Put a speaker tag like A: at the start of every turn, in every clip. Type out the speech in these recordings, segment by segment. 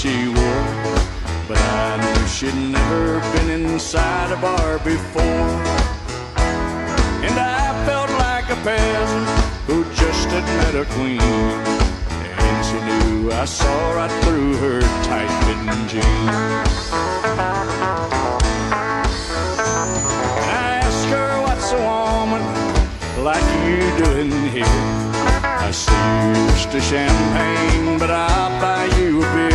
A: she wore, but I knew she'd never been inside a bar before. And I felt like a peasant who just had met a queen, and she knew I saw right through her tight-fitting jeans. And I asked her, what's a woman like you doing here? I see you used to champagne, but I'll buy you a beer.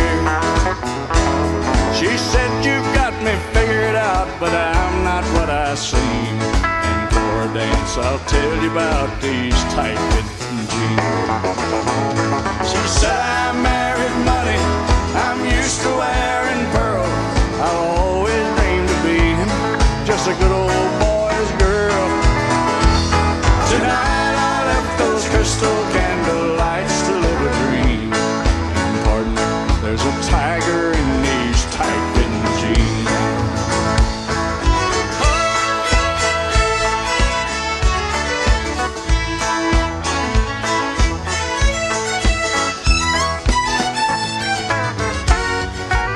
A: She said, you've got me figured out, but I'm not what I seem. And for a dance, I'll tell you about these tight-fitting jeans. She said, I married money, I'm used to wearing pearls. I'll always dream to be just a good old boy's girl. Tonight I left those crystal candle lights to live a dream. And partner, there's a tiger in these tight-fitting jeans.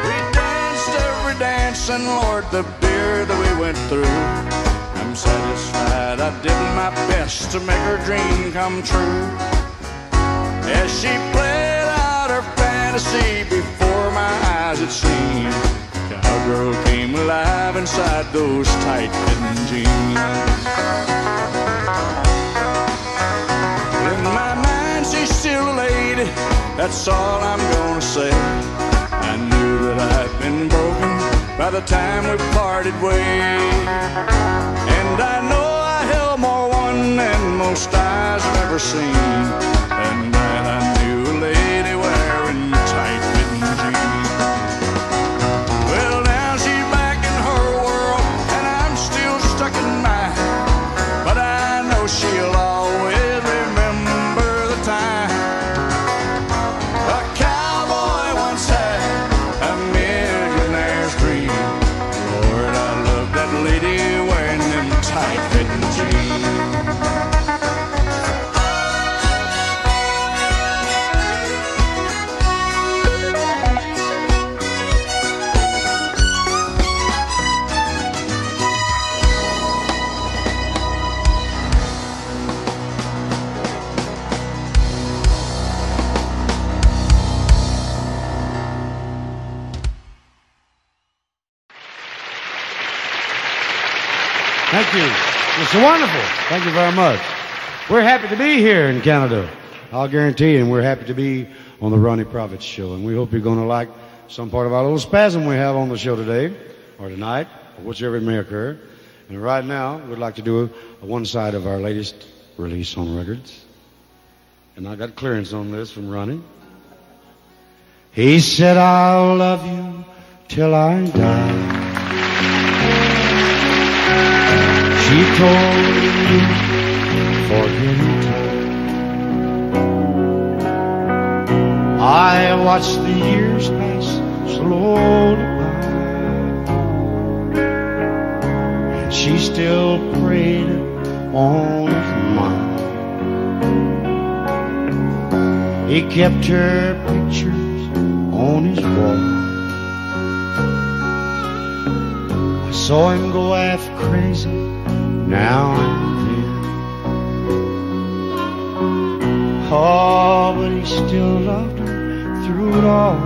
A: We danced every dance, and Lord, the beer that we went through. I'm satisfied I did my best to make her dream come true. As she played out her fantasy before my eyes, it seemed cowgirl came alive inside those tight-fitting jeans. In my mind, she's still a lady, that's all I'm gonna say. I knew that I'd been broken by the time we parted ways. And I know I held more one than most eyes have ever seen. And that I knew a lady wearing tight-fitting jeans. Well, now she's back in her world, and I'm still stuck in mine. But I know she'll always remember the time a cowboy once had a millionaire's dream. Lord, I love that lady wearing them tight-fitting jeans.
B: Thank you. It's wonderful. Thank you very much. We're happy to be here in Canada. I'll guarantee you, and we're happy to be on the Ronnie Profits Show. And we hope you're going to like some part of our little spasm we have on the show today, or tonight, or whichever it may occur. And right now, we'd like to do one side of our latest release on records. And I got clearance on this from Ronnie. He said, I'll love you till I die. She told me for him to. I watched the years pass slowly by, and she still preyed on his mind. He kept her pictures on his wall. I saw him go half crazy now and then. Oh, but he still loved her through it all,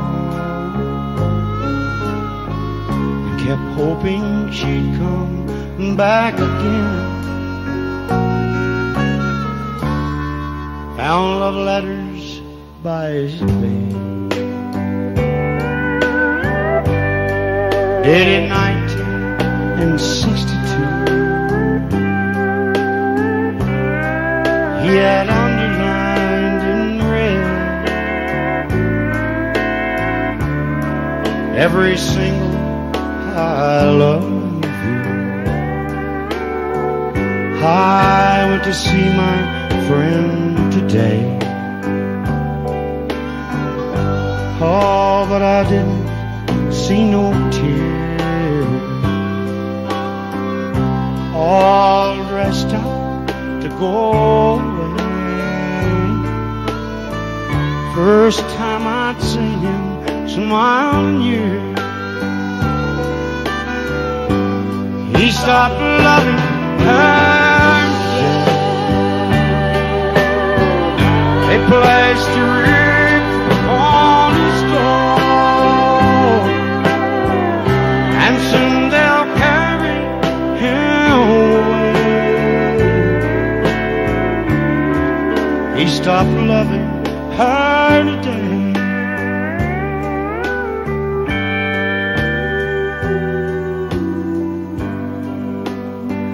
B: and kept hoping she'd come back again. Found love letters by his bed, dated 1962. He had underlined in red every single I love you. I went to see my friend today. Oh, but I didn't see no tears. All dressed up to go away. First time I'd seen him smiling years. He stopped loving her today. They placed a wreath upon his door, and soon they'll carry him away. He stopped loving her today.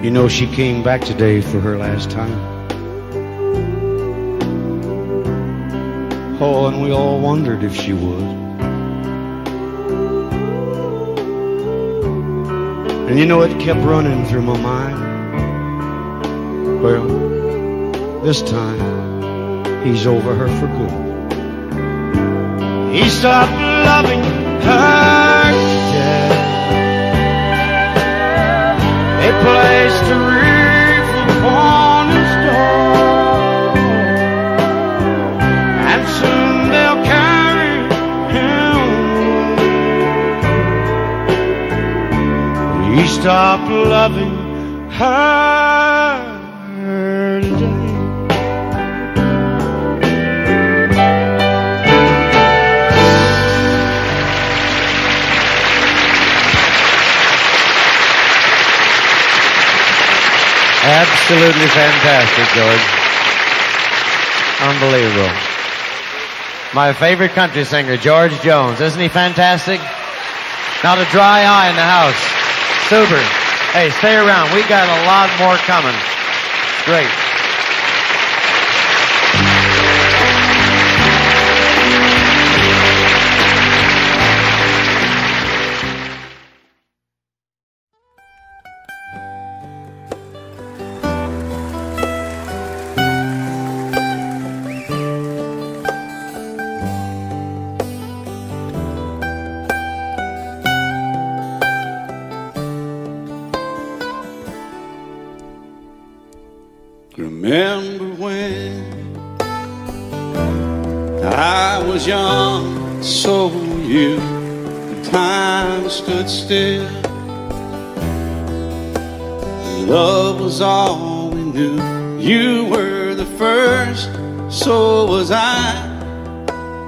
B: You know, she came back today for her last time. Oh, and we all wondered if she would. And you know, it kept running through my mind. Well, this time, he's over her for good. He stopped loving her today. They placed a wreath upon his door, and soon they'll carry him away. He stopped loving her today.
C: Absolutely fantastic, George. Unbelievable. My favorite country singer, George Jones. Isn't he fantastic? Not a dry eye in the house. Super. Hey, stay around. We got a lot more coming. Great.
A: Remember when I was young, so were you. Time stood still. Love was all we knew. You were the first, so was I.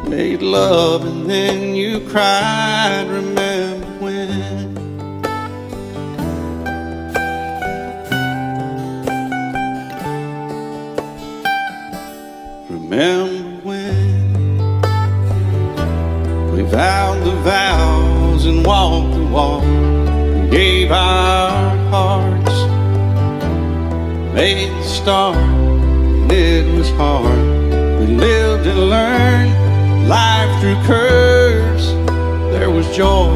A: Made love and then you cried. Remember when? Remember when we vowed the vows and walked the walk and gave our hearts, made the start, and it was hard. We lived and learned life through curves. There was joy,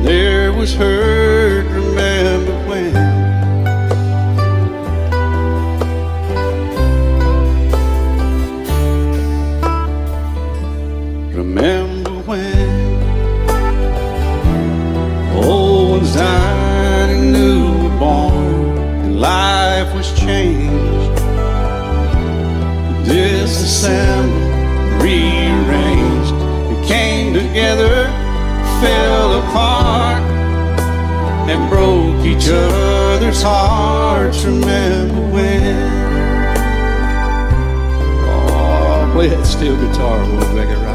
A: there was hurt. Remember when? Remember when old ones died and new were born, and life was changed, disassembled, rearranged. We came together, fell apart, and broke each other's hearts. Remember when? Oh, play that steel guitar, we'll make it right.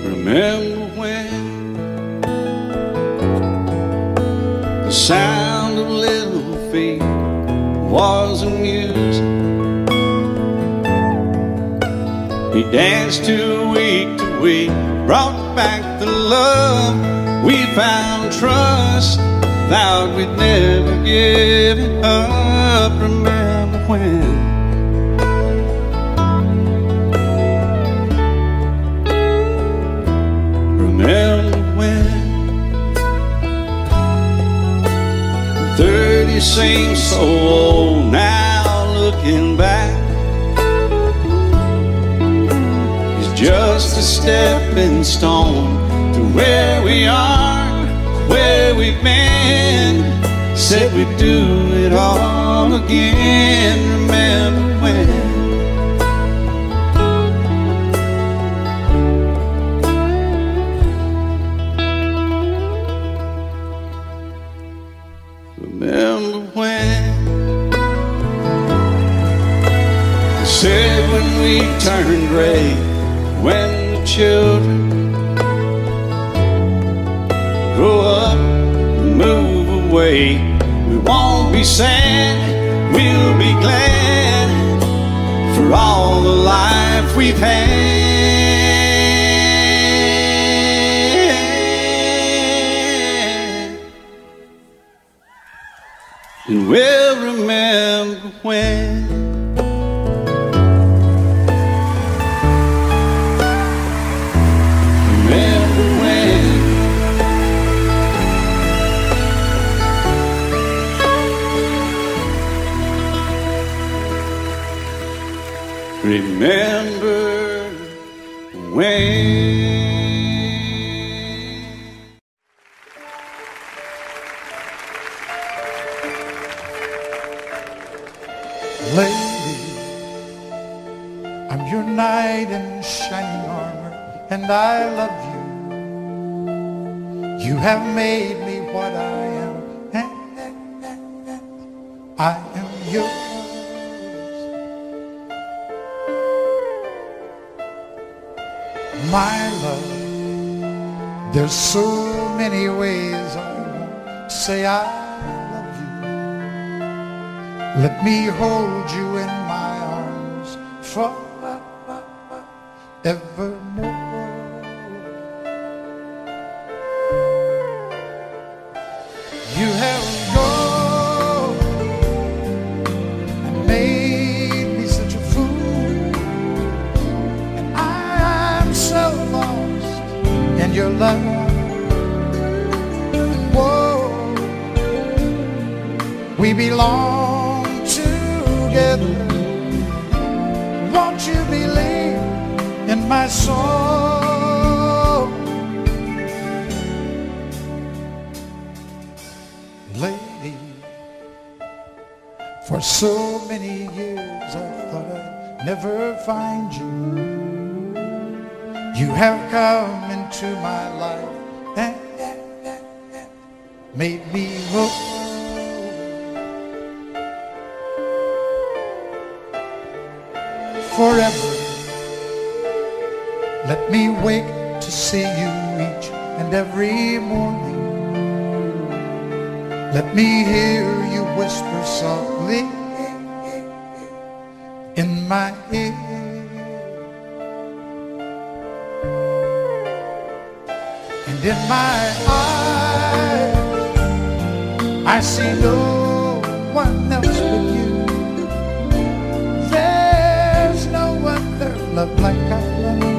A: Remember when the sound of little feet was amusing? We danced to week, brought back the love. We found trust, vowed we'd never give it up. Remember when? seem so old now looking back. It's just a stepping stone to where we are, where we've been. Said we'd do it all again. Remember when? Remember when? They said when we turned gray, when the children grow up and move away, we won't be sad, we'll be glad for all the life we've had. And we'll remember when. Remember when. Remember when.
D: Lady, I'm your knight in shining armor, and I love you. You have made me what I am, and I am yours. My love, there's so many ways I won't say I love you. Let me hold you in my arms forevermore. You have gone and made me such a fool, and I'm so lost in your love. And whoa, we belong together. Won't you believe in my soul? Lady, for so many years I thought I'd never find you. You have come into my life and made me whole. Forever, let me wake to see you each and every morning. Let me hear you whisper softly in my ear. And in my eyes, I see no one else but you. There's no other love like I love you.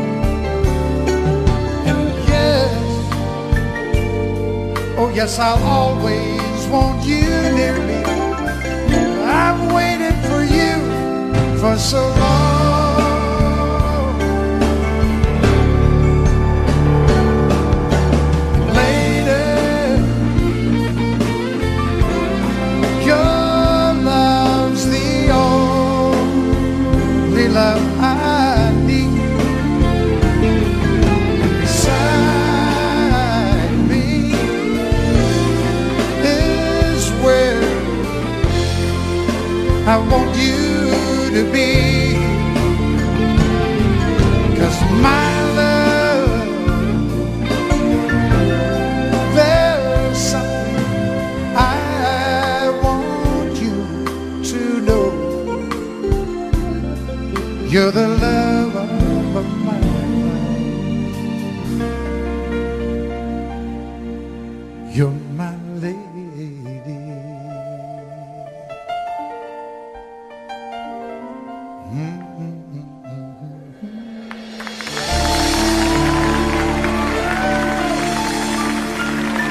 D: And yes, oh yes, I'll always want you near me. I've waited for you for so long. Later, your love's the only love I need. Beside me is where I want you to be. 'Cause my love, there's something I want you to know. You're the love of my life. You're my lady.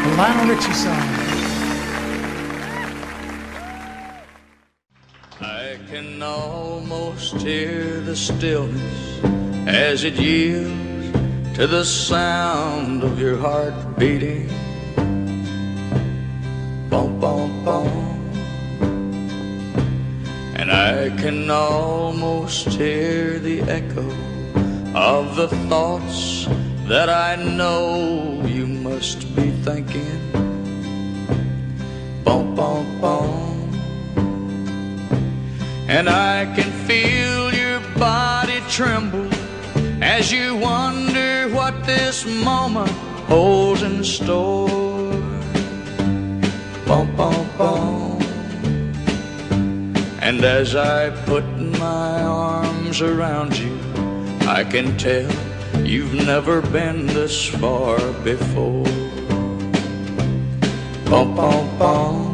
D: The Lionel Richie song.
A: stillness as it yields to the sound of your heart beating. Bump, bump, bump. And I can almost hear the echo of the thoughts that I know you must be thinking. Bump, bump, bump. And I can feel your body tremble as you wonder what this moment holds in store. Bump, bump, bump. And as I put my arms around you, I can tell you've never been this far before. Bump, bump, bump.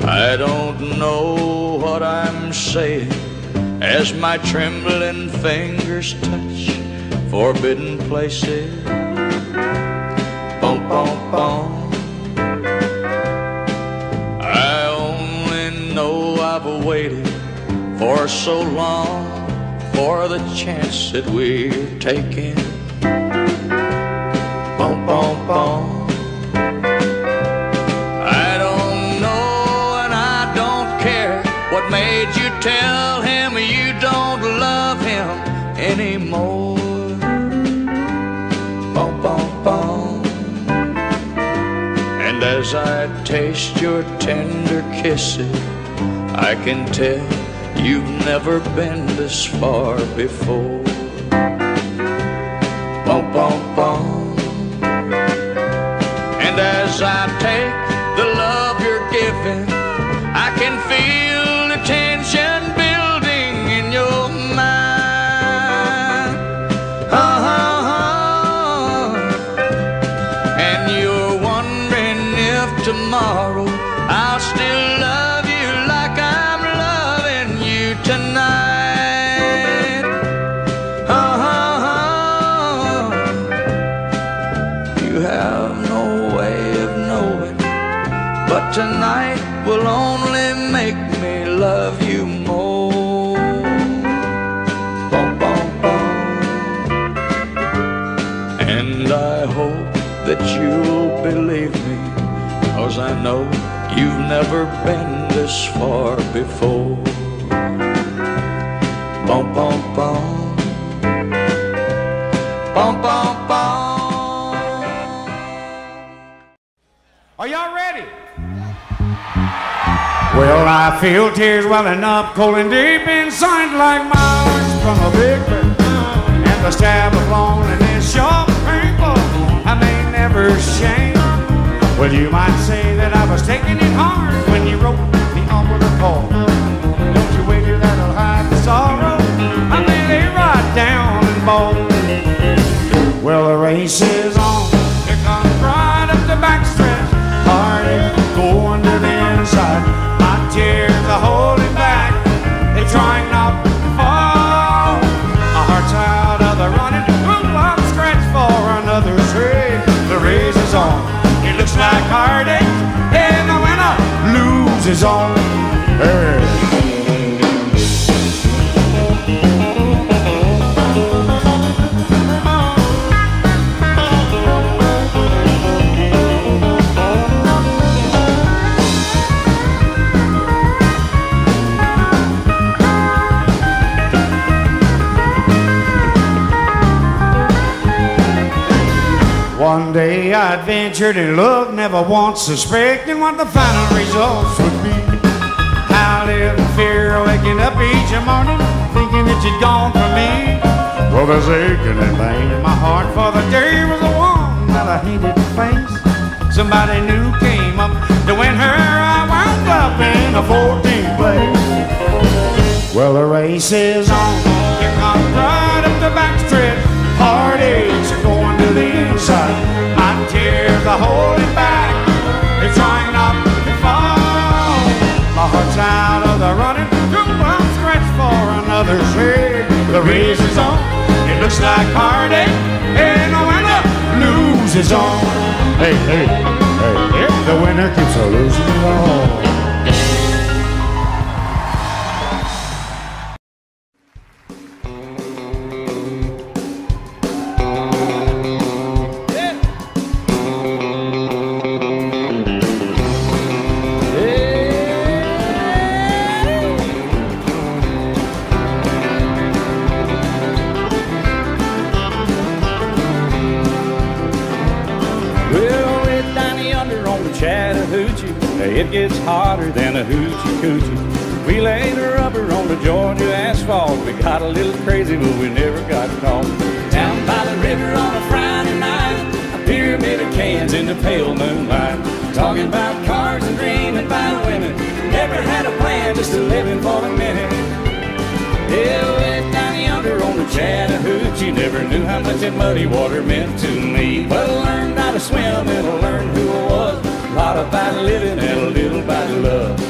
A: I don't know what I'm saying as my trembling fingers touch forbidden places. Bump, bump, bump. I only know I've waited for so long for the chance that we're taking. Bump, bump, bump. I don't know and I don't care what made you tell him you don't love him anymore. Bump, bump, bump. And as I taste your tender kisses, I can tell you've never been this far before. Bump, bump, bump. And as I take the love you're giving, I can feel the tension building in your mind. And you're wondering if tomorrow I'll still love you like I'm loving you tonight. You have no way of knowing, but tonight will only make me love you more. Bum, bum, bum. And I hope that you'll believe me, 'cause I know you've never been this far before. Bum, bum, bum. Bum, bum, bum.
B: Are y'all ready? Well, I feel tears welling up cold and deep inside like miles from a big bird. And the stab of loneliness, sharp painful, I may never shame. Well, you might say that I was taking it hard when you wrote me off with a call. Don't you wager that'll hide the sorrow? I may lay right down and bawl. Well, the race is on. Here comes right up the backstretch. Heartache going to the inside. My tears are holding back. They're trying not to fall. My heart's out of the running. I'm scratched for another trade. The race is on. It looks like heartache, and the winner loses on. Hey. One day I ventured in love, never once suspecting what the final results would be. I lived in fear, waking up each morning, thinking that you'd gone from me. Well, there's aching and pain in my heart, for the day was the one that I hated to face. Somebody new came up to win her, I wound up in a 14th place. Well, the race is on, here comes right up the backstretch. Heartaches are going to the inside. My tears are holding back. They're trying not to fall. My heart's out of the running. I'm scratched for another shade. The race is on. It looks like heartache, and the winner loses on. Hey, hey, hey, if the winner keeps on losing it all.
A: Hey, it gets hotter than a hoochie coochie. We laid a rubber on the Georgia asphalt. We got a little crazy, but we never got caught. Down by the river on a Friday night, a pyramid of cans in the pale moonlight. Talking about cars and dreaming about women. Never had a plan, just a living for the minute. Yeah, way down yonder on the Chattahoochee, never knew how much that muddy water meant to me. But I learned how to swim and I learned who I was. A lot about living and a little about love.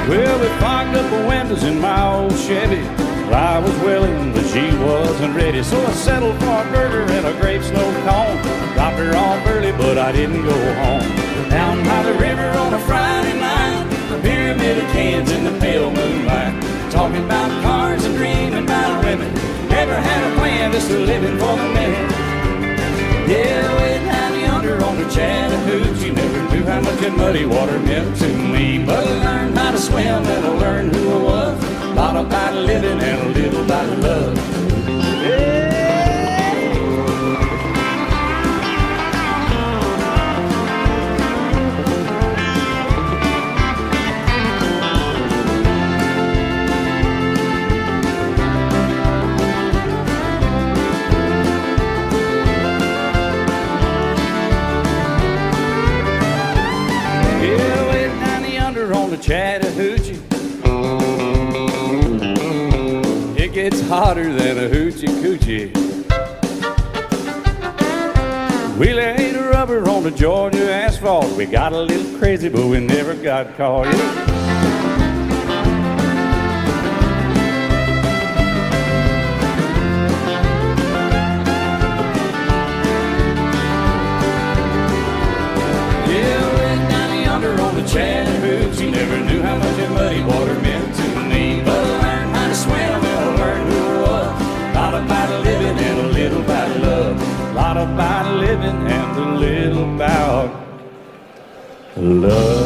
A: Well, we fogged up the windows in my old Chevy. Well, I was willing, but she wasn't ready. So I settled for a burger and a grape snow cone. Dropped her off early, but I didn't go home. Down by the river on a Friday night, a pyramid of cans in the pale moonlight. Talking about cars and dreaming about women. Never had a plan, just a living for the minute. Yeah, way down yonder on the Chattahoochee, never knew how much that muddy water meant to me. But I learned how to swim and I learned who I was. A lot about living and a little about love. Yeah. Yeah, way down yonder on the Chattahoochee, it gets hotter than a hoochie coochie. We laid a rubber on the Georgia asphalt. We got a little crazy, but we never got caught. Yeah, way down yonder on the Chattahoochee, never knew how much that muddy water meant to me. But I learned how to swim and I learned who I was. A lot about living and a little about love. A lot about living and a little about love.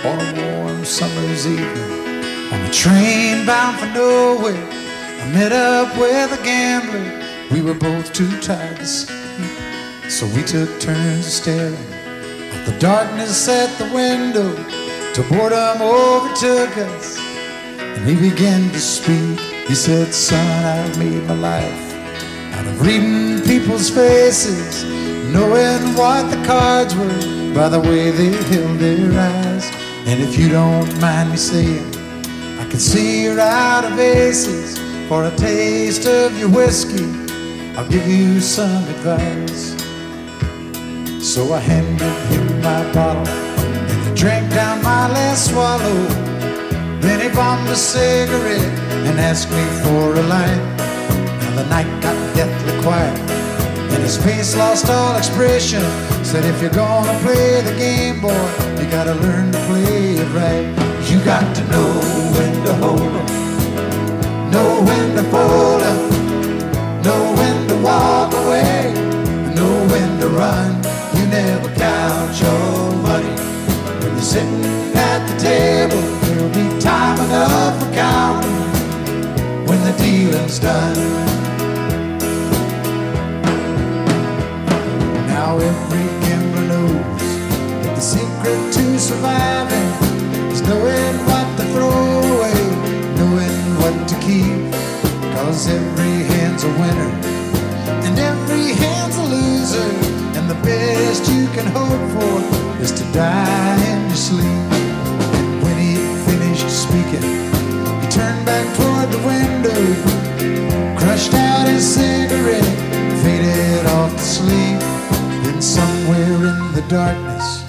D: On a warm summer's evening, on a train bound for nowhere, I met up with a gambler. We were both too tired to sleep, so we took turns staring at the darkness at the window till boredom overtook us, and he began to speak. He said, "Son, I've made my life out of reading people's faces, knowing what the cards were by the way they held their eyes. And if you don't mind me saying, I can see you're out of aces. For a taste of your whiskey, I'll give you some advice." So I handed him my bottle, and he drank down my last swallow. Then he bombed a cigarette and asked me for a light. Now the night got deathly quiet, and his face lost all expression. Said, "If you're gonna play the game, boy, you gotta learn to play it right. You got to know when to hold 'em, know when to fold 'em, know when to walk away, know when to run. You never count your money when you're sitting at the table. There'll be time enough for counting when the dealing's done." Now every gambler knows that the secret to surviving is knowing what to throw away, knowing what to keep. 'Cause every hand's a winner and every hand's a loser, and the best you can hope for is to die in your sleep. And when he finished speaking, he turned back toward the window, crushed out his cigarette, faded off to sleep. Then somewhere in the darkness.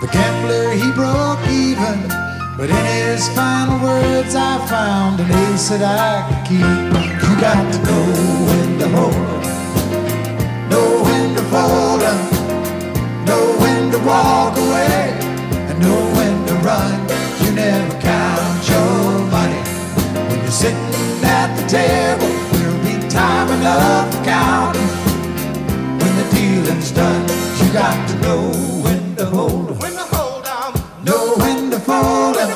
D: The gambler, he broke even, but in his final words I found an ace that I could keep. You got to know when to hold 'em, know when to fold 'em, know when to walk away, and know when to run. You never count your money when you're sitting at the table. There'll be time enough for counting when the dealing's done. You got to know when to hold 'em, know when to fold 'em,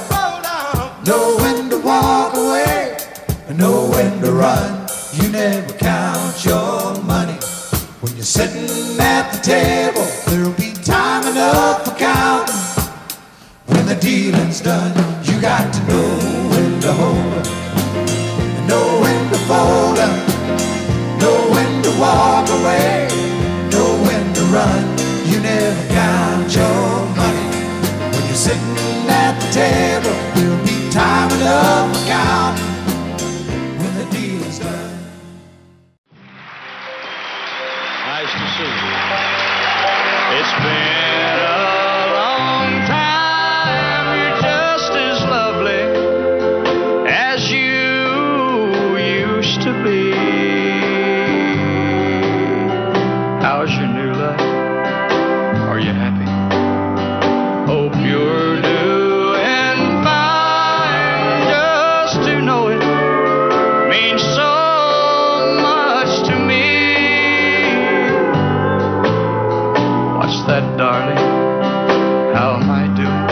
D: know when to walk away, and know when to run. You never count your money when you're sitting at the table. There'll be time enough for counting when the dealing's done. You got to know when to hold 'em, and know when to fold 'em, know when to walk away, know when to run. You never count your money when you're sitting at the table. There'll be time enough for counting when the dealing's done.
A: Nice to see you. It's been a long time. You're just as lovely as you used to be. How's your new love? Are you happy? Hope you're doing fine. Just to know it means so much to me. What's that, darling? How am I doing?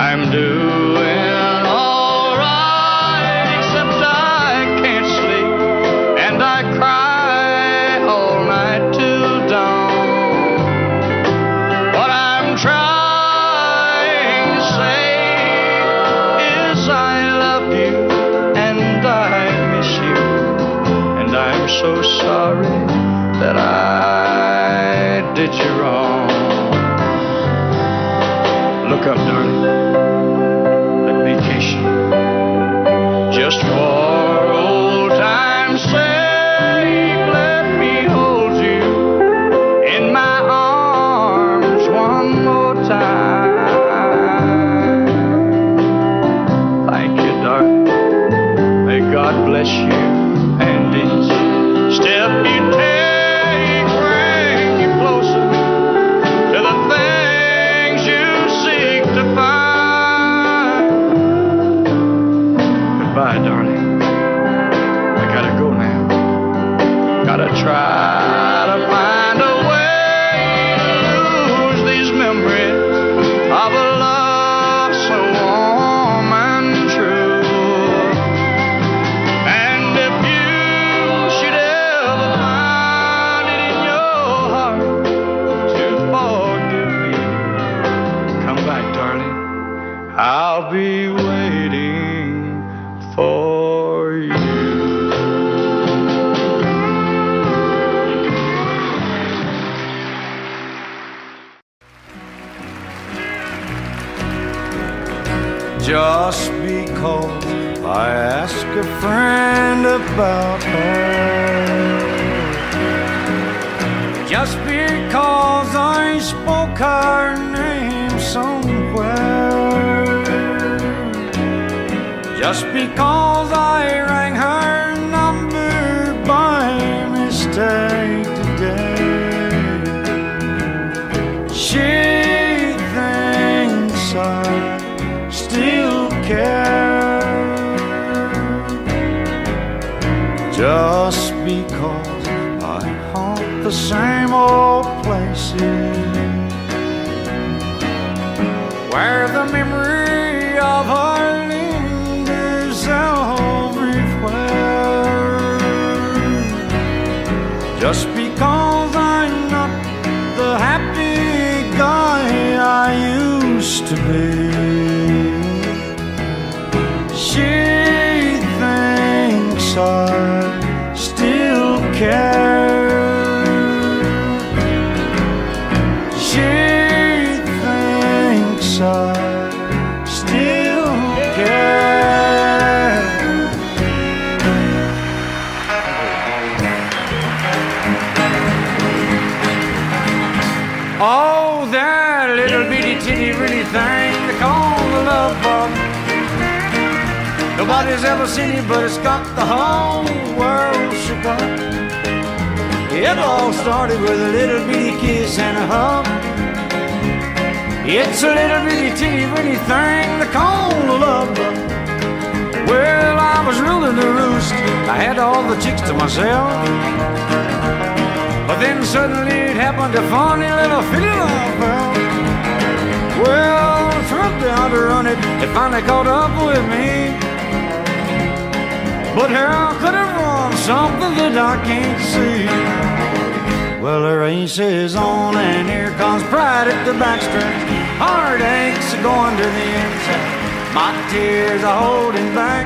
A: I'm doing all right, except I can't sleep and I cry all night till dawn. What I'm trying to say is I love you and I miss you, and I'm so sorry that I did you wrong. Look up, darling. Let me kiss you. Just for old time's sake, let me hold you in my arms one more time. Thank you, darling. May God bless you, and each step you take bring you closer to the things you seek to find. Goodbye, darling. I gotta go now. Gotta try to find a way to lose these memories of a love so warm and true. And if you should ever find it in your heart to forgive me, come back, darling. I'll be waiting for you.
B: Just because I ask a friend about her, just because I spoke her name somewhere, just because I rang her number by mistake today, she thinks I still care. Just because I haunt the same old places where the memory of her lingers everywhere. Just because I'm not the happy guy I used to be, she thinks I still care. She thinks I still care.
E: Nobody's ever seen it, but it's got the whole world shook up. It all started with a little bitty kiss and a hug. It's a little bitty teeny bitty thing they call a love bug. Well, I was ruling the roost. I had all the chicks to myself. But then suddenly it happened, a funny little feeling I felt. Well, I tried down to run it, it finally caught up with me. But how could it run something that I can't see? Well, the race is on and here comes pride at the backstretch. Heartaches are going to the inside. My tears are holding back.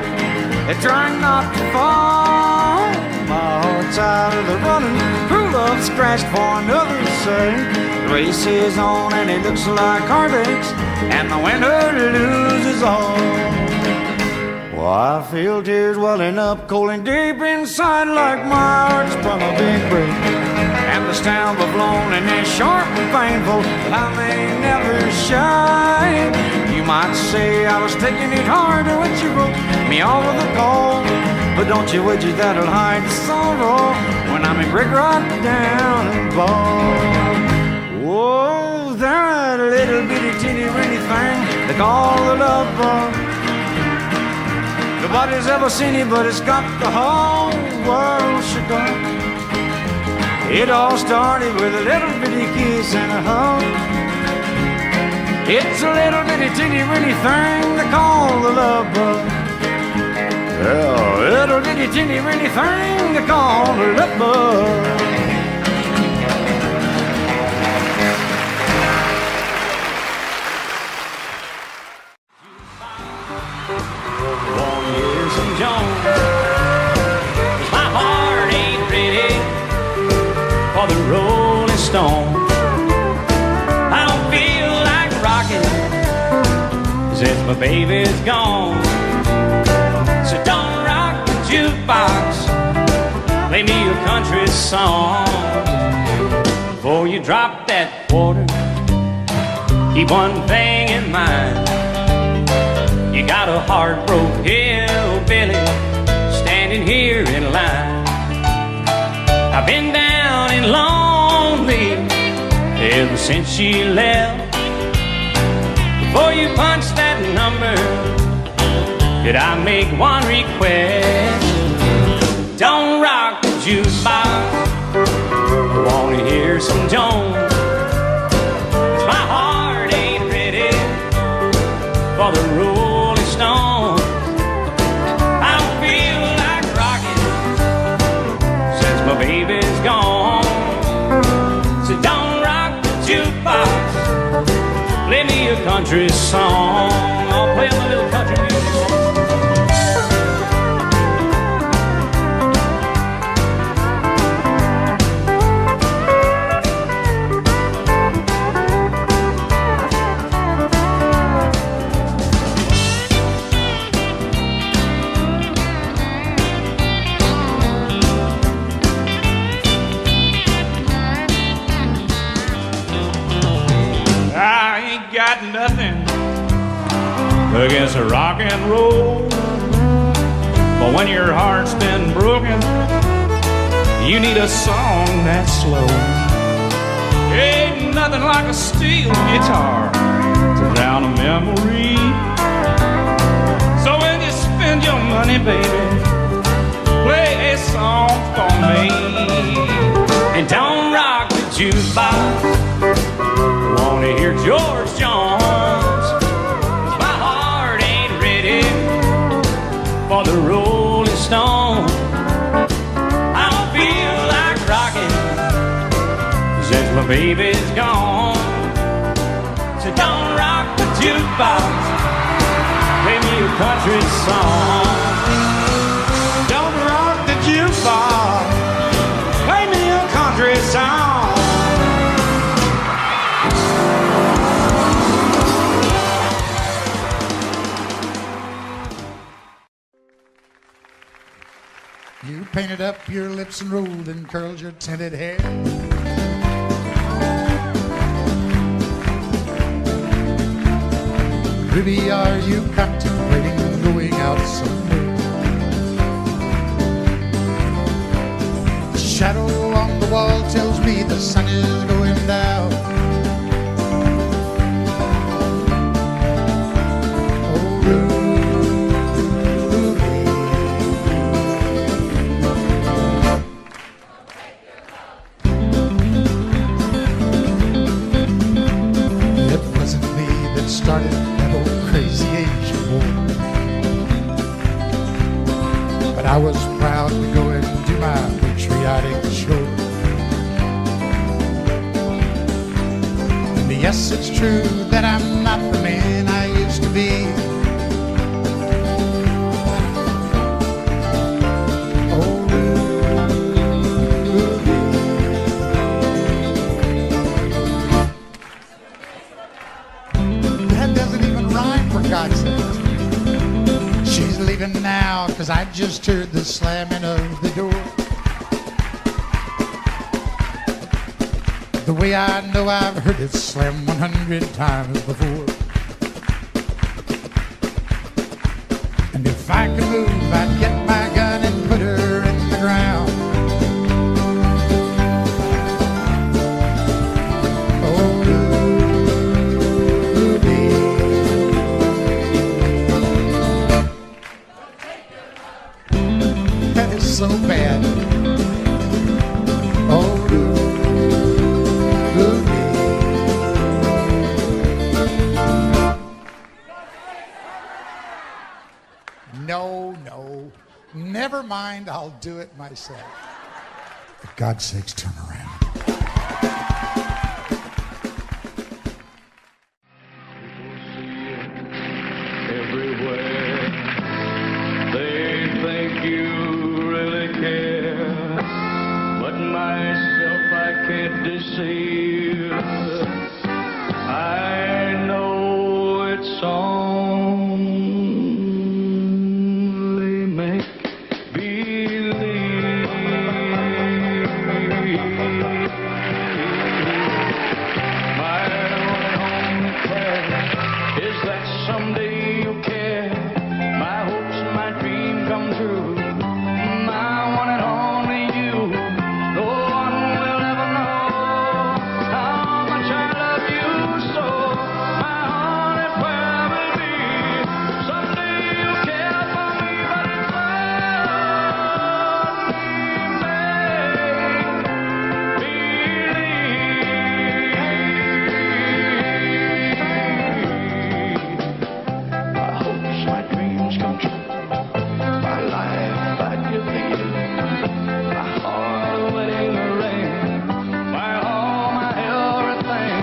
E: They're trying not to fall. My heart's out of the running. True love scratched for another's sake. The race is on and it looks like heartaches, and the winner loses all. Well, I feel tears welling up cold and deep inside, like my heart's from a big break. And the stamp of loneliness sharp and painful, I may never shine. You might say I was taking it harder when you broke me off with a call. But don't you wish that'll hide the sorrow when I'm in brick right down and bald. Whoa, that little bitty teeny weeny thing they call the love bug. Nobody's ever seen it, but it's got the whole world shook up. It all started with a little bitty kiss and a hug. It's a little bitty teeny weeny thing they call the love bug. Yeah, a little bitty teeny weeny thing they call the love bug.
F: For the Rolling Stone, I don't feel like rocking since my baby's gone. So don't rock the jukebox, play me a country song. Before you drop that quarter, keep one thing in mind. You got a heart-broke hillbilly standing here in line. I've been down and lonely ever since she left. Before you punch that number, could I make one request? Don't rock the jukebox, I wanna hear some Jones. My heart ain't ready for the Rolling Stones. I don't feel like rocking since my baby's gone. So don't rock the jukebox, play me a country song. I'll play my little country music. Got nothing against a rock and roll, but when your heart's been broken, you need a song that's slow. Ain't nothing like a steel guitar to drown a memory. So when you spend your money, baby, play a song for me. And don't rock the jukebox, wanna hear George Jones. My heart ain't ready for the Rolling Stone. I don't feel like rocking since my baby's gone. So don't rock the jukebox, play me a country song. Don't rock the jukebox, play me a country song.
D: You painted up your lips and rolled and curled your tinted hair. Ruby, are you contemplating going out somewhere? shadow on the wall tells me the sun is going down. Oh, Ruby. It wasn't me that started that old crazy Asian war, but I was proud to go and do my patriotic show. And yes, it's true that I'm not the man I used to be. Oh, Ruby. That doesn't even rhyme, for God's sake. She's leaving now, 'cause I just heard the slamming of the door. The way I know I've heard it slam 100 times before. And if I could move, I'd get my gun and put her in the ground. Oh, Ruby. That is so bad. Oh, Ruby. No, no. Never mind, I'll do it myself. For God's sakes, turn around.
A: Everywhere they think you really care, but myself I can't deceive. I know it's only make believe. My only prayer is that someday you'll care. My hopes and my dream come true. My one and only you. No one will ever know how much I love you so. My heart and prayer will be someday you'll care for me, but it's my hopes, my dreams come true. My life I give to you. My heart, a wedding ring. My all, my everything.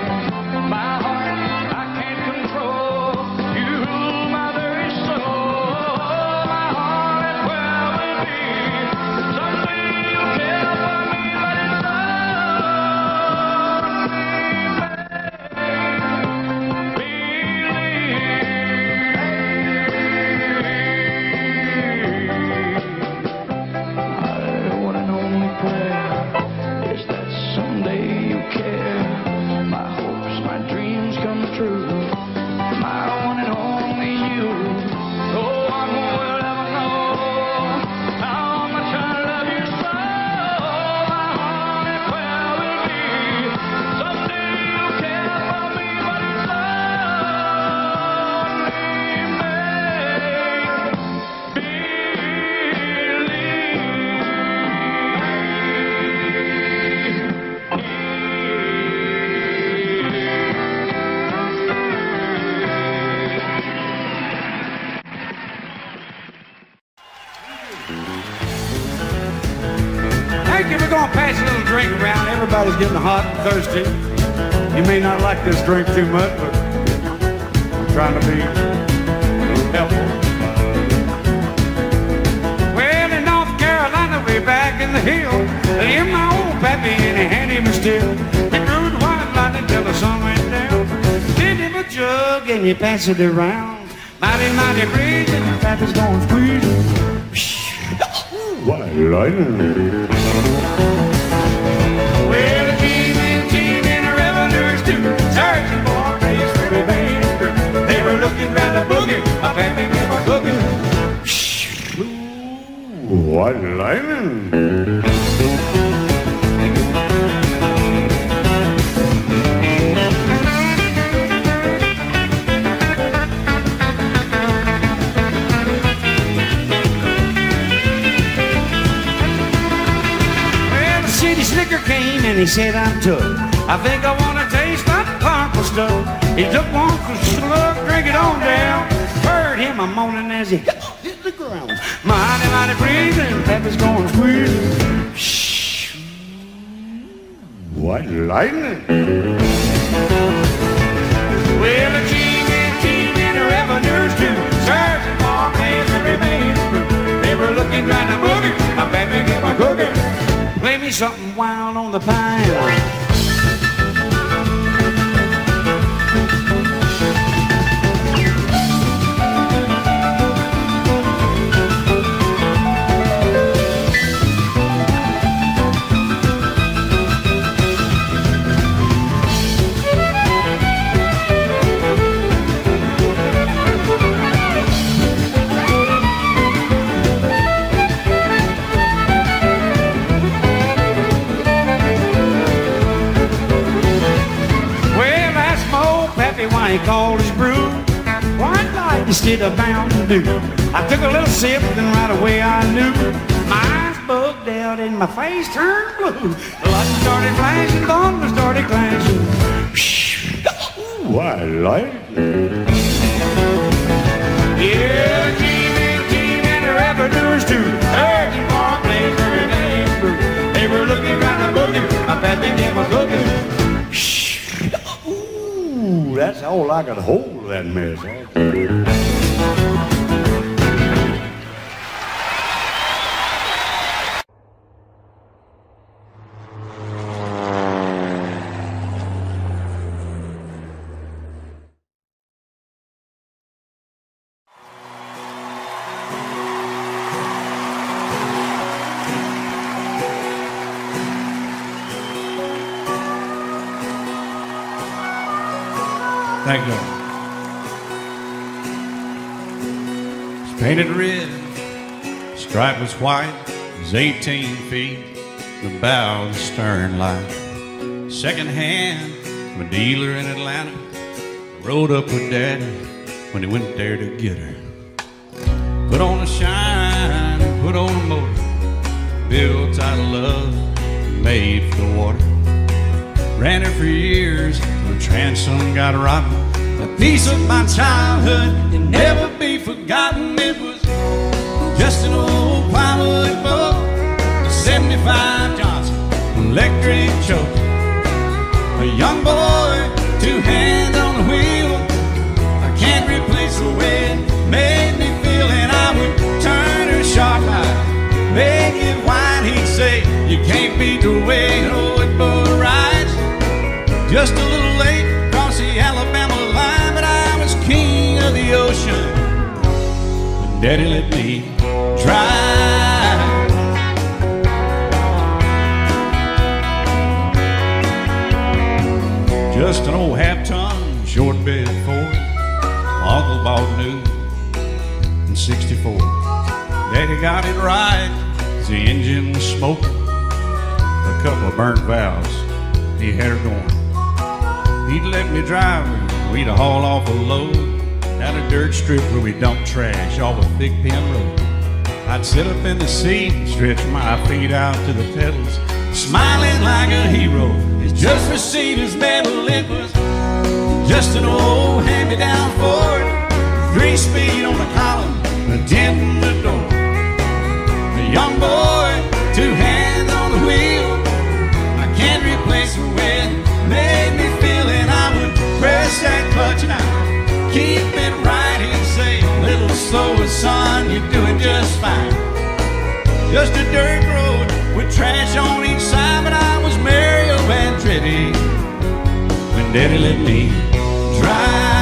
A: My heart I can't control. You rule my very soul. My heart and prayer will be someday you'll care for me, but it's my one and only prayer is that someday you care. My hopes, my dreams come true. My one and only you. No one will ever know how much I love you so. My heart and prayer will be someday you'll care for me, but it's
E: Thank you. We're going to pass a little drink around. Everybody's getting hot and thirsty. You may not like this drink too much, but I'm trying to be helpful. Well, in North Carolina, way back in the hill, in my old pappy and he had him a still. He brewed white lightning till the sun went down. Filled him a jug and you pass it around. Mighty, mighty breeze and the pappy's going squeeze.
A: White lightning.
E: Well, the team and the revelers too. Sergeant Boy, raised for the band. They were looking round the boogie. My pappy was cooking.
A: White lightning.
E: came and he said, I'm took. I think I want to taste that purple stuff. He took one for slug, drink it on down. Heard him a moaning as he hit the ground. Mighty, mighty freezing, Peppy's going squeezing. Shh.
B: What lightning?
E: Well, the team and the revenues too. Searching for a place to remain. They were looking right to boogie. I bet me get my cookie. Play me something wild on the pine. He called his brew White Light instead of Mountain Dew. I took a little sip, then right away I knew my eyes bugged out and my face turned blue. The lights started flashing, thunder started clashing.
B: White lightning.
E: Yeah, team and the revenues too. Searching for a place to remain. They were looking right at boogie. I bet they gave a cookie.
B: That's all I could hold of that mess.
F: Thank you. It's painted red, stripe was white, it was 18 feet, the bow of the stern light. Second hand from a dealer in Atlanta, rode up with Daddy when he went there to get her. Put on a shine, put on a motor, built out of love, made for the water. Ran her for years till the transom got rotten. A piece of my childhood can never be forgotten. It was just an old plywood boat, a 75 Johnson electric choke. A young boy, 2 hands on the wheel. I can't replace the way it made me feel. And I would turn her sharp eye, make it wide. He'd say, you can't beat the way an old boat rides. Just a little late across the Alabama line, but I was king of the ocean when Daddy let me drive. Just an old half-ton short bed Ford Uncle bought new in '64. Daddy got it right as the engine was smoking. A couple of burnt valves, he had her going. He'd let me drive her, we'd haul off a load down a dirt strip where we dump trash off a thick pin road. I'd sit up in the seat and stretch my feet out to the pedals, smiling like a hero. He's just received his medal. It was just an old hand-me-down Ford, 3-speed on the column, a dent in the door. A young boy, 2 hands on the wheel. I can't replace the way it made me feel. And I would press that clutch and I'd keep it right. He'd say, little slower, son, you're doing just fine. Just a dirt road with trash on each side, but I was Mario Andretti when Daddy let me drive.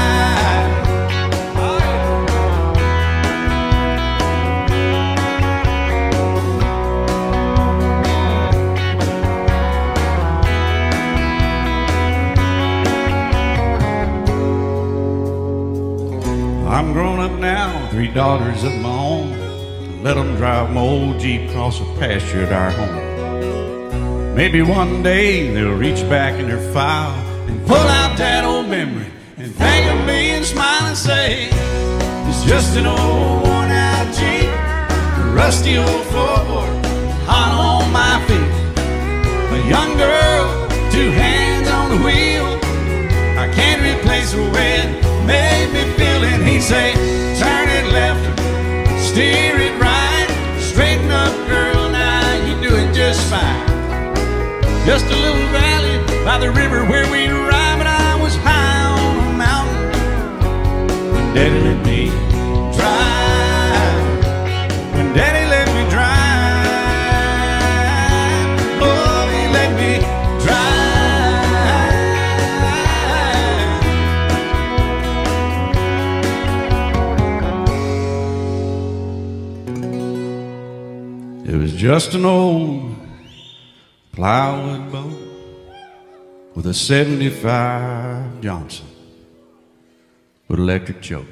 F: I'm grown up now, 3 daughters of my own. Let them drive my old Jeep across the pasture at our home. Maybe one day they'll reach back in their file and pull out that old memory and think of me and smile and say, it's just an old worn out Jeep, a rusty old floorboard, hot on my feet. A young girl, two hands on the wheel. I can't replace the way it made me feel. And he'd say, turn it left, steer it right, straighten up, girl, now you do it just fine. Just a little valley by the river where we ride, but I was high on a mountain when Daddy let me drive. When Daddy let me drive, oh, he let me drive. It was just an old plywood boat with a 75 Johnson with electric choke.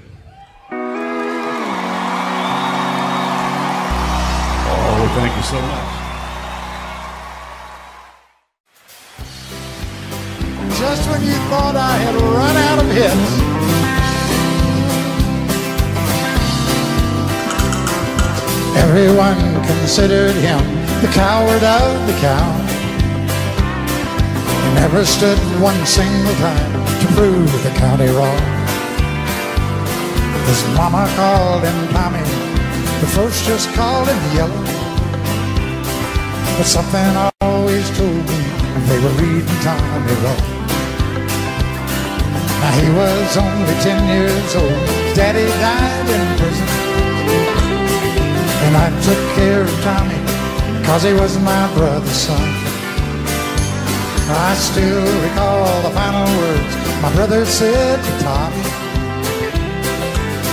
F: Oh, thank you so much.
D: Just when you thought I had run out of hits, everyone considered him the coward of the cow. He never stood one single time to prove the county wrong. His mama called him Tommy, the folks just called him Yellow. But something always told me they were reading Tommy wrong. Now he was only 10 years old, his daddy died in prison, and I took care of Tommy 'cause he was my brother's son. I still recall the final words my brother said to Tommy.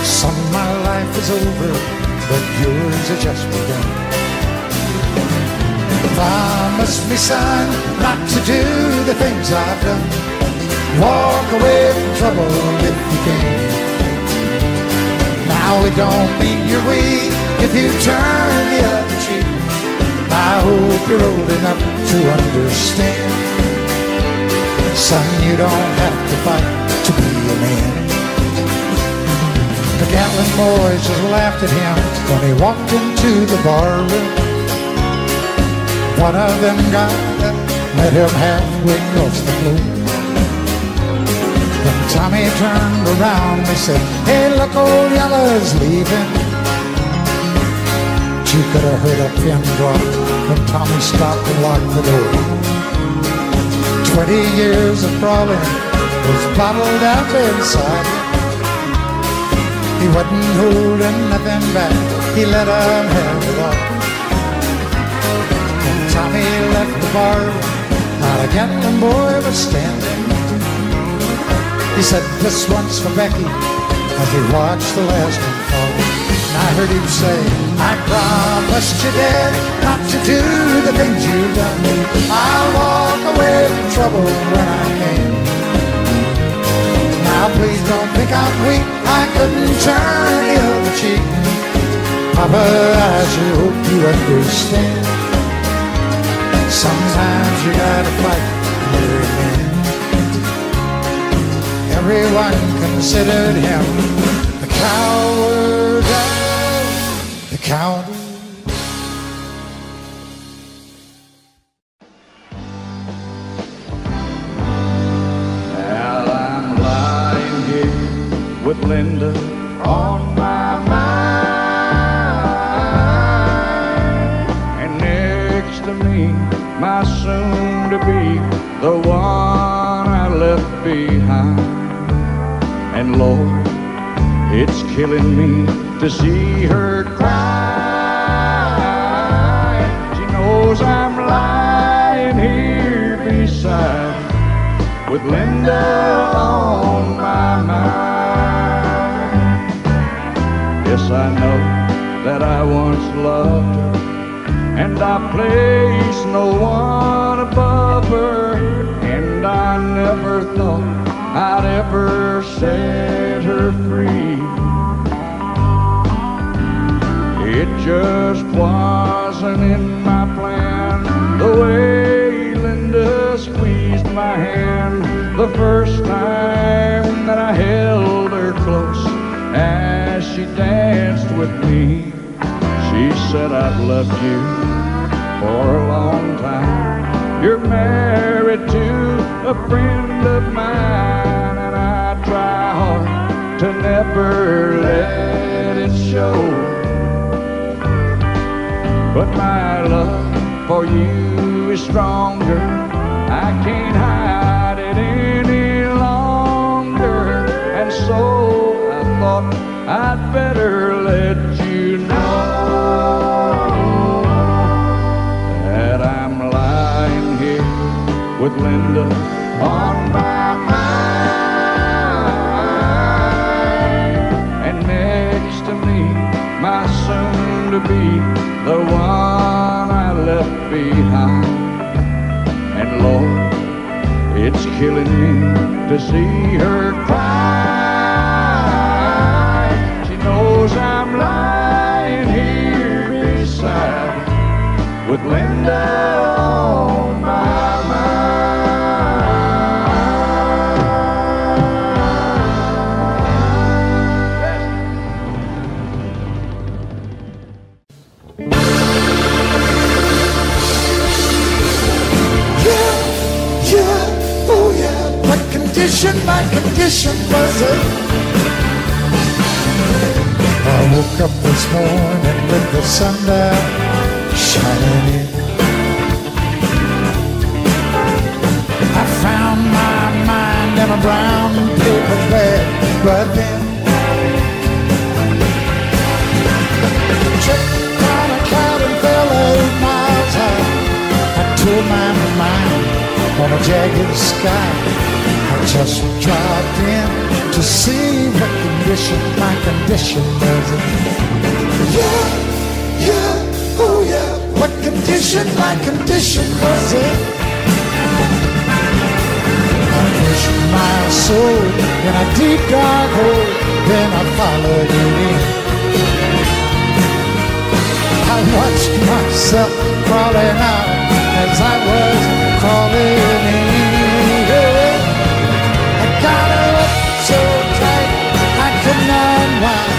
D: Son, my life is over, but yours has just begun. Promise me, son, not to do the things I've done. Walk away from trouble if you can. Now it don't mean you're weak if you turn the other cheek. I hope you're old enough to understand. Son, you don't have to fight to be a man. The Gatlin boys just laughed at him when he walked into the bar room. One of them got up, met him halfway across the floor. When Tommy turned around, they said, hey, look, old Yella's leaving. You could have heard a pin drop when Tommy stopped and locked the door. 20 years of crawling was bottled up inside him. He wasn't holding nothing back, he let him have it all. When Tommy left the bar, not a Gatlin boy was standing. He said, this one's for Becky, as he watched the last one fall. And I heard him say, I promised you, Dad, not to do the things you've done. I'll walk away from trouble when I can. Now please don't think I'm weak, I couldn't turn the other cheek. Papa, I sure hope you understand. Sometimes you gotta fight for your man. Everyone considered him the coward of the county.
A: Well, I'm lying here with Linda on my mind, and next to me, my soon-to-be, the one I left behind. And Lord, it's killing me to see her cry. She knows I'm lying here beside her with Linda on my mind. Yes, I know that I once loved her, and I placed no one above her, and I never thought I'd ever set her free. It just wasn't in my plan, the way Linda squeezed my hand the first time that I held her close as she danced with me. She said, I've loved you for a long time, You're married to a friend of mine, and I try hard to never let it show. But my love for you is stronger. I can't hide it any longer. And so I thought I'd better let you know that I'm lying here with Linda on my mind, and next to me, my soon-to-be, the one I left behind. And Lord, it's killing me to see her cry. She knows I'm lying here beside her with Linda on my
D: My condition was it. I woke up this morning with the sun down shining in. I found my mind in a brown paper bag right then. Checked on a cloud and fell 8 miles high. I tore my mind on a jagged sky. I just dropped in to see what condition my condition was in. Yeah, oh yeah, what condition my condition was in. I pushed my soul in a deep dark hole, then I followed it in. I watched myself crawling out as I was crawling in. Got her up so tight I could not unwind.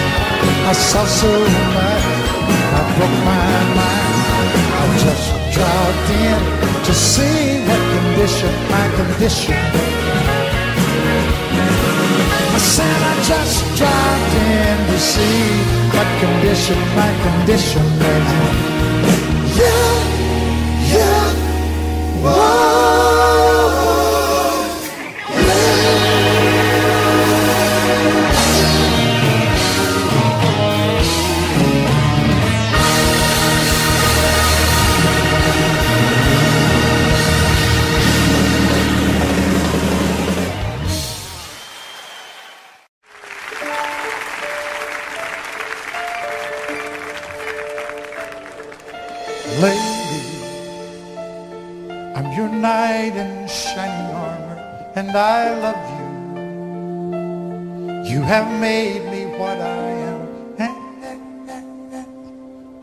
D: I saw so much, I broke my mind. I just dropped in to see what condition my condition was. I said I just dropped in to see what condition my condition was in. Yeah, whoa. Lady, I'm your knight in shining armor, and I love you. You have made me what I am,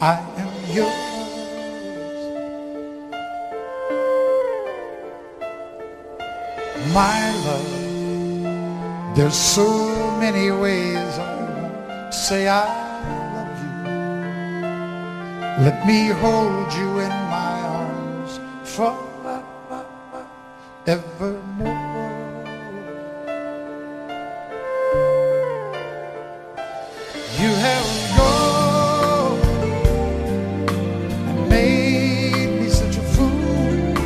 D: I am yours. My love, there's so many ways I won't say I love you. Let me hold you in my arms forevermore. You have gone and made me such a fool,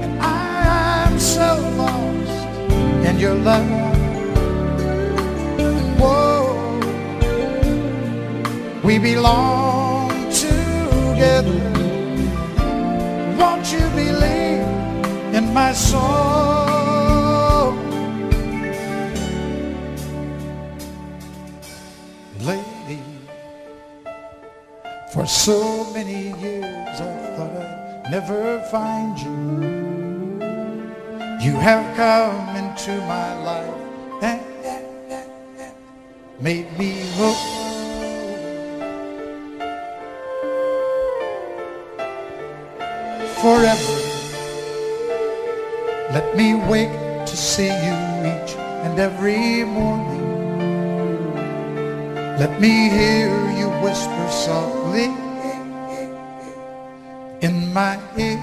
D: and I'm so lost in your love. Whoa, we belong together. Won't you believe in my soul? Lady, for so many years I thought I'd never find you. You have come into my life and made me whole. Forever, let me wake to see you each and every morning. Let me hear you whisper softly in my ear.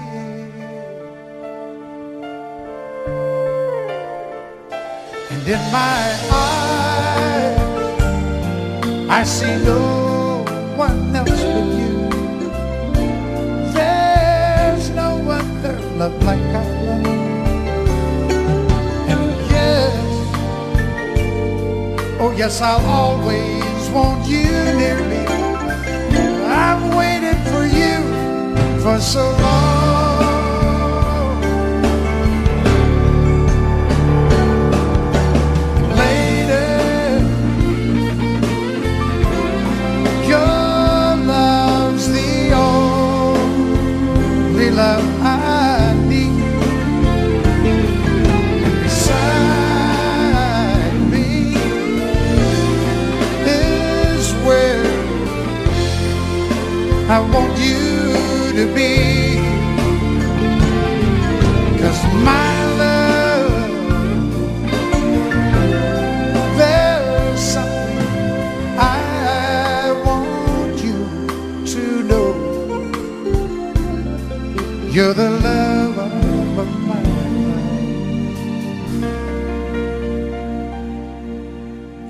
D: in my eyes, I see no one else but you. There's no other love like our love. And yes, oh yes, I'll always want you near me. I've waited for you for so long. Lady, your love's the only love I need. Beside me is where I want you to be. 'Cause my love, there's something I want you to know. You're the love of my life.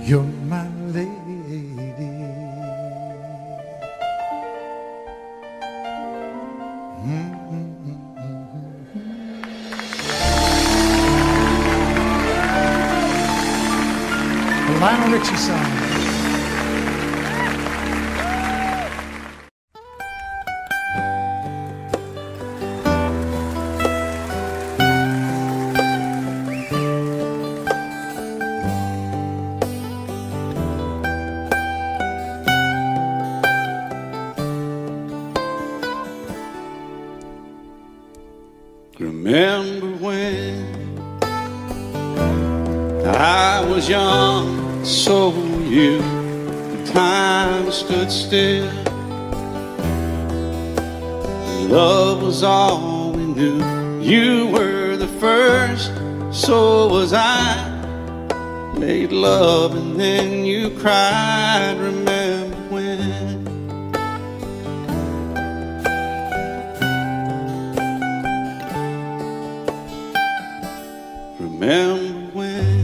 D: You're my lady. Lionel Richie song.
A: Remember when I was young, so were you, time stood still. Love was all we knew. You were the first, so was I. Made love and then you cried. Remember when? Remember when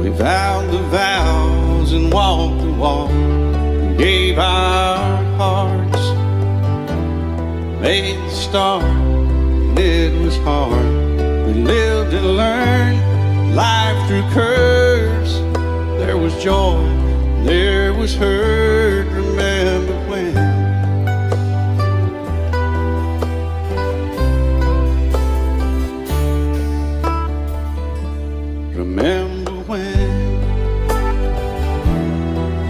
A: we vowed the vows and walked the walk, and gave our hearts, made the start, and it was hard. We lived and learned life through curves. There was joy, there was hurt. Remember when? Remember when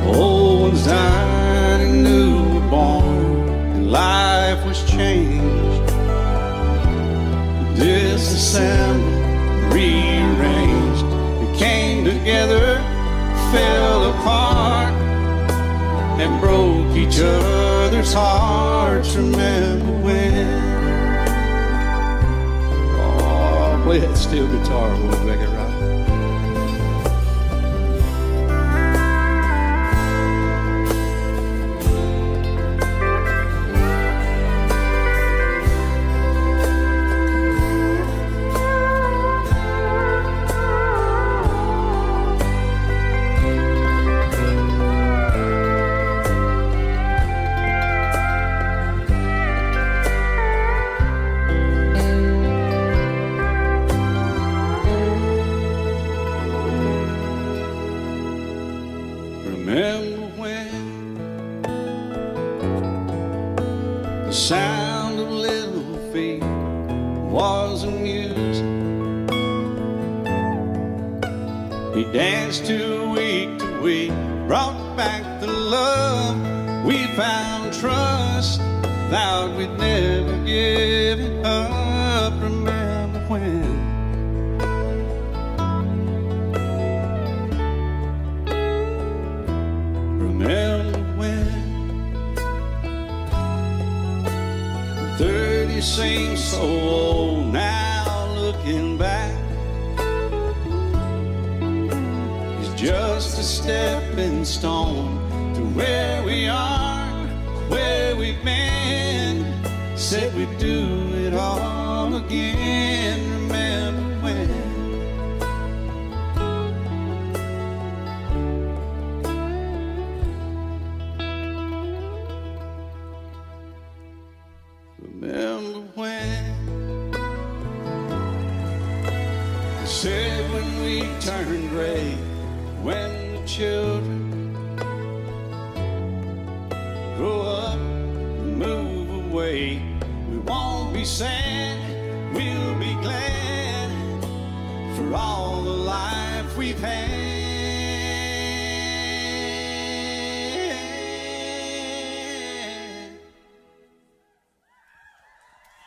A: old ones died and new were born, and life was changed, disassembled, rearranged. We came together, fell apart, and broke each other's hearts. Remember when? Oh, play that steel guitar, we'll make it right. Remember when the sound of little feet was a music we danced to week, brought back the love we found, trust, vowed we'd never give it up. Remember when? Remember when 30 seems so old now, looking back. It's just a stepping stone to where we are, where we've been. Said we'd do it all again. Remember when? we turn gray when the children grow up and move away. We won't be sad, we'll be glad for all the life we've had.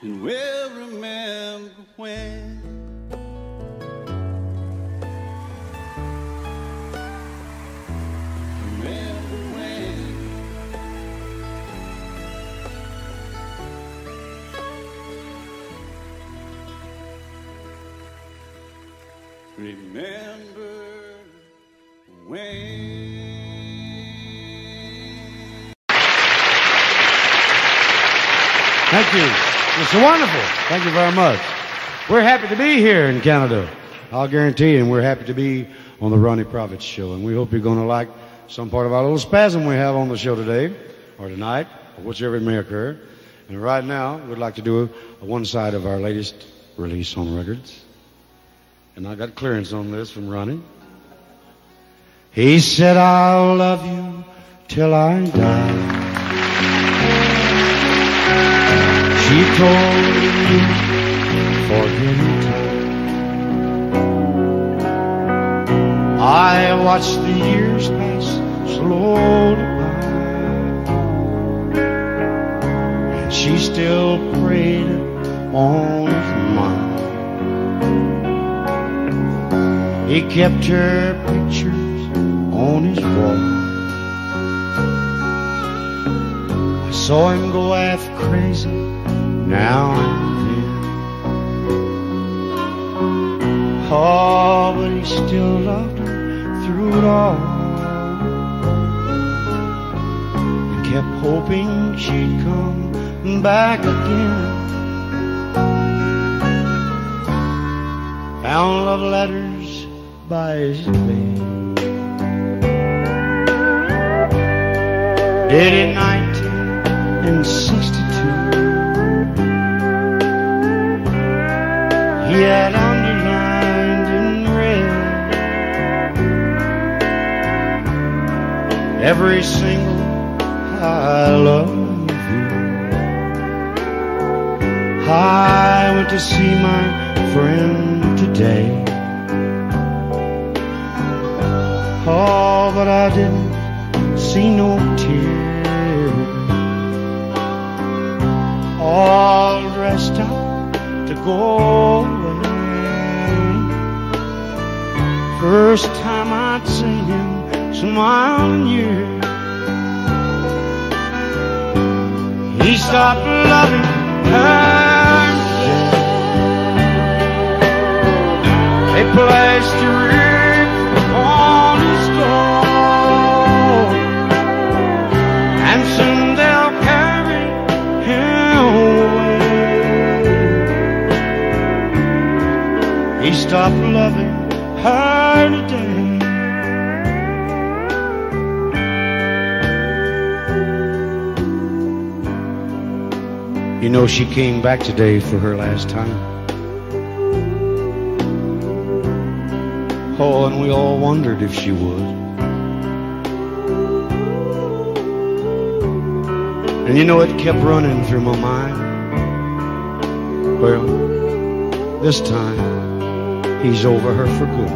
A: And we'll remember when. Remember when. Remember when.
B: Thank you. It's wonderful. Thank you very much. We're happy to be here in Canada. I'll guarantee you, and we're happy to be on the Ronnie Profits Show. And we hope you're going to like some part of our little spasm we have on the show today, or tonight, or whichever it may occur. And right now, we'd like to do one side of our latest release on records. And I got clearance on this from Ronnie. He said, I'll love you till I die. She told me forget it. I watched the years pass slowly by, and she still prayed on his mind. He kept her pictures on his wall. I saw him go half crazy now and then. Oh, but he still loved her through it all, and kept hoping she'd come back again. Found love letters by his bed, dated 1962. He had underlined in red every single I love you. I went to see my friend today. Oh, but I didn't see no tears. All dressed up to go away. First time I'd seen him smile in years. He stopped loving her. They placed a ring on his door, and soon they'll carry him away. He stopped loving her today. You know, she came back today for her last time. Oh, and we all wondered if she would. And you know, it kept running through my mind. Well, this time, he's over her for good.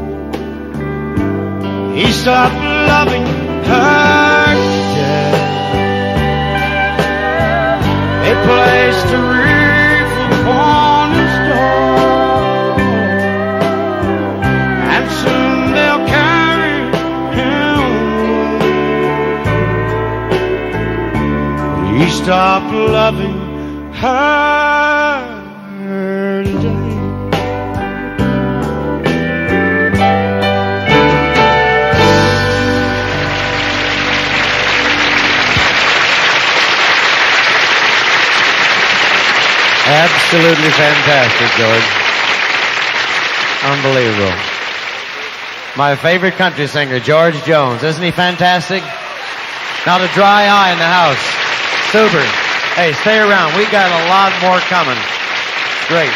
B: He stopped loving her today. They placed a wreath upon his door, and soon they'll carry him away. He stopped loving her today.
C: Absolutely fantastic, George. Unbelievable. My favorite country singer, George Jones. Isn't he fantastic? Not a dry eye in the house. Super. Hey, stay around. We got a lot more coming. Great.